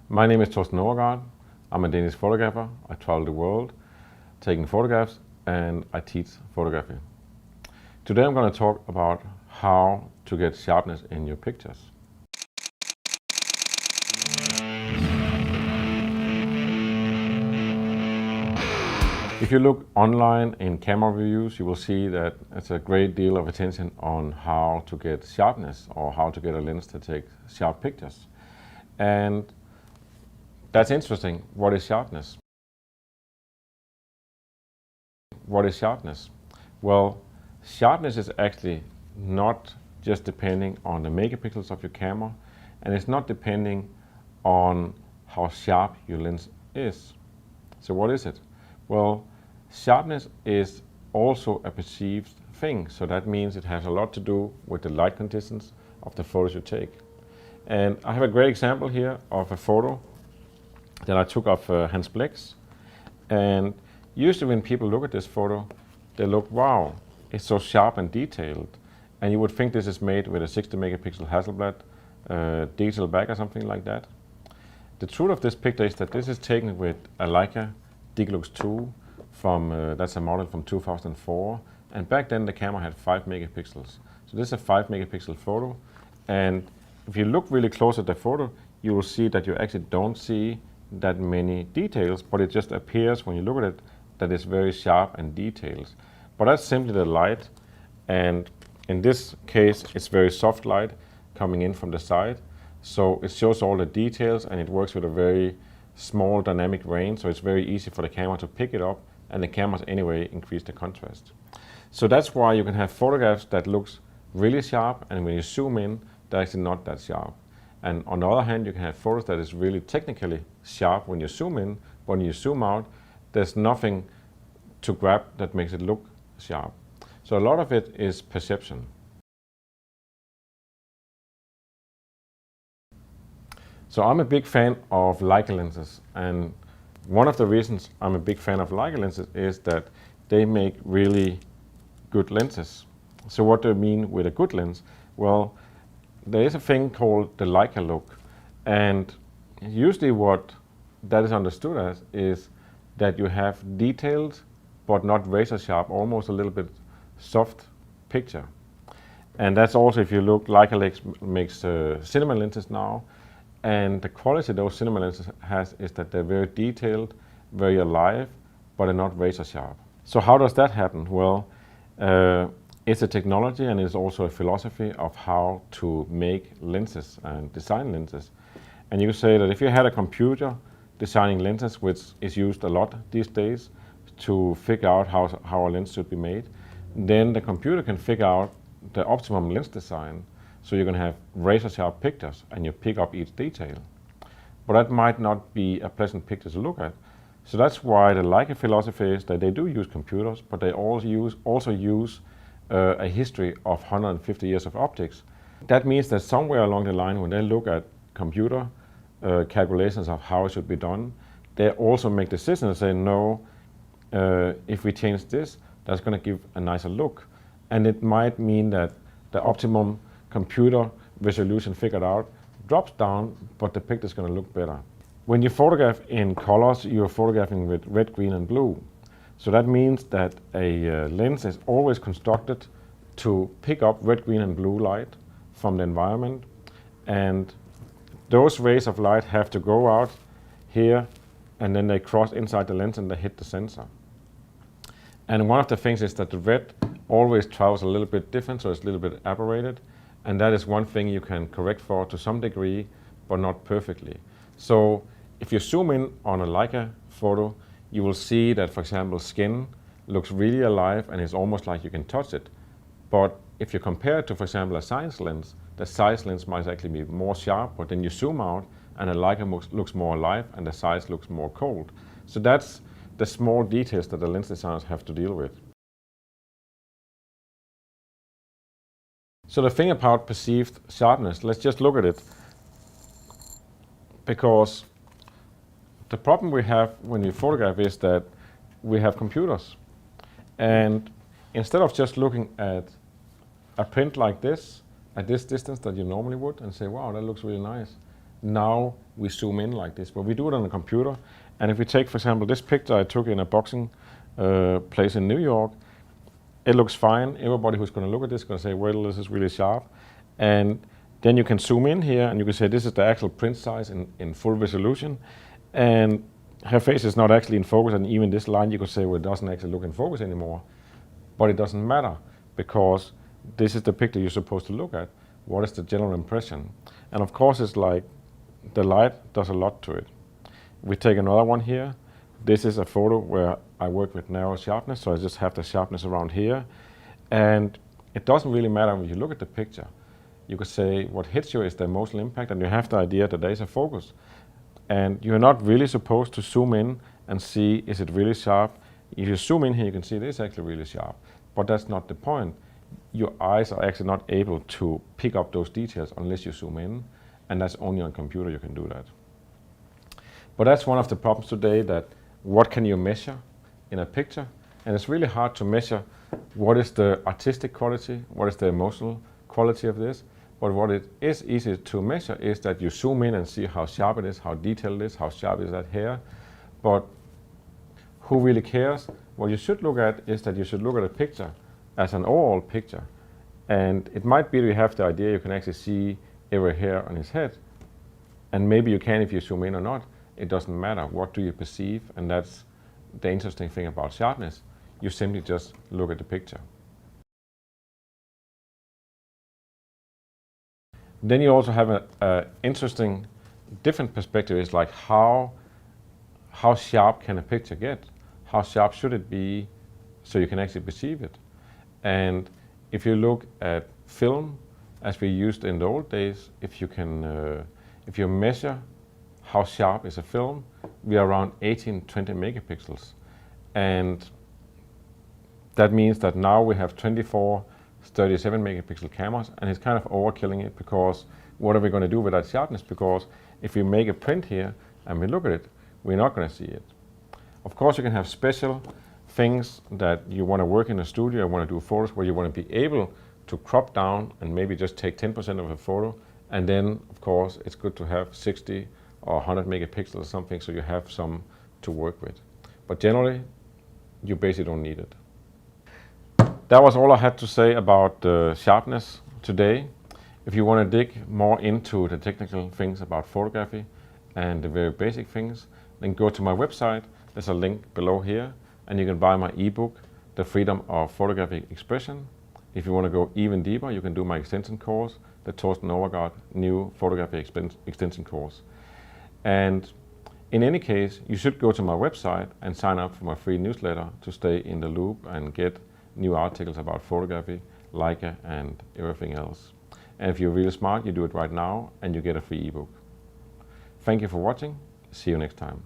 My name is Torsten Overgaard. I'm a Danish photographer. I travel the world taking photographs and I teach photography. Today I'm going to talk about how to get sharpness in your pictures. If you look online in camera reviews, you will see that it's a great deal of attention on how to get sharpness or how to get a lens to take sharp pictures. And that's interesting. What is sharpness? What is sharpness? Well, sharpness is actually not just depending on the megapixels of your camera, and it's not depending on how sharp your lens is. So what is it? Well, sharpness is also a perceived thing, so that means it has a lot to do with the light conditions of the photos you take. And I have a great example here of a photo that I took of Hans Blix. And usually when people look at this photo, they look, wow, it's so sharp and detailed. And you would think this is made with a 60 megapixel Hasselblad digital back or something like that. The truth of this picture is that this is taken with a Leica Diglux 2 from, that's a model from 2004. And back then the camera had 5 megapixels. So this is a 5 megapixel photo. And if you look really close at the photo, you will see that you actually don't see that many details, but it just appears when you look at it that it's very sharp and detailed. But that's simply the light, and in this case it's very soft light coming in from the side, so it shows all the details and it works with a very small dynamic range, so it's very easy for the camera to pick it up, and the cameras anyway increase the contrast. So that's why you can have photographs that looks really sharp, and when you zoom in they're actually not that sharp. And on the other hand, you can have photos that is really technically sharp when you zoom in, but when you zoom out, there's nothing to grab that makes it look sharp. So a lot of it is perception. So I'm a big fan of Leica lenses, and one of the reasons I'm a big fan of Leica lenses is that they make really good lenses. So what do I mean with a good lens? Well, there is a thing called the Leica look, and usually what that is understood as is that you have detailed but not razor sharp, almost a little bit soft picture. And that's also, if you look, Leica makes cinema lenses now, and the quality those cinema lenses has is that they're very detailed, very alive, but they're not razor sharp. So how does that happen? Well, it's a technology, and it's also a philosophy of how to make lenses and design lenses. And you say that if you had a computer designing lenses, which is used a lot these days to figure out how a lens should be made, then the computer can figure out the optimum lens design. So you're going to have razor sharp pictures and you pick up each detail. But that might not be a pleasant picture to look at. So that's why the Leica philosophy is that they do use computers, but they also use a history of 150 years of optics. That means that somewhere along the line, when they look at computer calculations of how it should be done, they also make decisions and say, no, if we change this, that's going to give a nicer look. And it might mean that the optimum computer resolution figured out drops down, but the picture is going to look better. When you photograph in colors, you're photographing with red, green, and blue. So that means that a lens is always constructed to pick up red, green, and blue light from the environment. And those rays of light have to go out here, and then they cross inside the lens and they hit the sensor. And one of the things is that the red always travels a little bit different, so it's a little bit aberrated. And that is one thing you can correct for to some degree, but not perfectly. So if you zoom in on a Leica photo, you will see that, for example, skin looks really alive and it's almost like you can touch it. But if you compare it to, for example, a Zeiss lens, the Zeiss lens might actually be more sharp, but then you zoom out and a Leica looks more alive and the Zeiss looks more cold. So that's the small details that the lens designers have to deal with. So the thing about perceived sharpness, let's just look at it, because the problem we have when we photograph is that we have computers. And instead of just looking at a print like this, at this distance that you normally would, and say, wow, that looks really nice, now we zoom in like this, but we do it on a computer. And if we take, for example, this picture I took in a boxing place in New York, it looks fine. Everybody who's going to look at this is going to say, well, this is really sharp. And then you can zoom in here and you can say this is the actual print size in full resolution. And her face is not actually in focus, and even this line you could say, well, it doesn't actually look in focus anymore. But it doesn't matter, because this is the picture you're supposed to look at. What is the general impression? And of course it's like the light does a lot to it. We take another one here. This is a photo where I work with narrow sharpness, so I just have the sharpness around here. And it doesn't really matter when you look at the picture. You could say what hits you is the emotional impact, and you have the idea that there is a focus. And you're not really supposed to zoom in and see, is it really sharp? If you zoom in here, you can see it is actually really sharp. But that's not the point. Your eyes are actually not able to pick up those details unless you zoom in, and that's only on computer you can do that. But that's one of the problems today, that what can you measure in a picture? And it's really hard to measure what is the artistic quality, what is the emotional quality of this. But what it is easy to measure is that you zoom in and see how sharp it is, how detailed it is, how sharp is that hair. But who really cares? What you should look at is that you should look at a picture as an overall picture. And it might be that you have the idea you can actually see every hair on his head. And maybe you can if you zoom in or not. It doesn't matter. What do you perceive? And that's the interesting thing about sharpness. You simply just look at the picture. Then you also have an interesting different perspective. Is like how sharp can a picture get? How sharp should it be so you can actually perceive it? And if you look at film, as we used in the old days, if you measure how sharp is a film, we are around 18-20 megapixels. And that means that now we have 24 37 megapixel cameras, and it's kind of overkilling it, because what are we going to do with that sharpness? Because if we make a print here and we look at it, we're not going to see it. Of course, you can have special things that you want to work in a studio, you want to do photos where you want to be able to crop down and maybe just take 10% of a photo, and then of course it's good to have 60 or 100 megapixels or something, so you have some to work with. But generally, you basically don't need it. That was all I had to say about sharpness today. If you want to dig more into the technical things about photography and the very basic things, then go to my website. There's a link below here, and you can buy my ebook, The Freedom of Photographic Expression. If you want to go even deeper, you can do my extension course, the Torsten Overgaard New Photography Extension Course. And in any case, you should go to my website and sign up for my free newsletter to stay in the loop and get new articles about photography, Leica, and everything else. And if you're really smart, you do it right now and you get a free ebook. Thank you for watching. See you next time.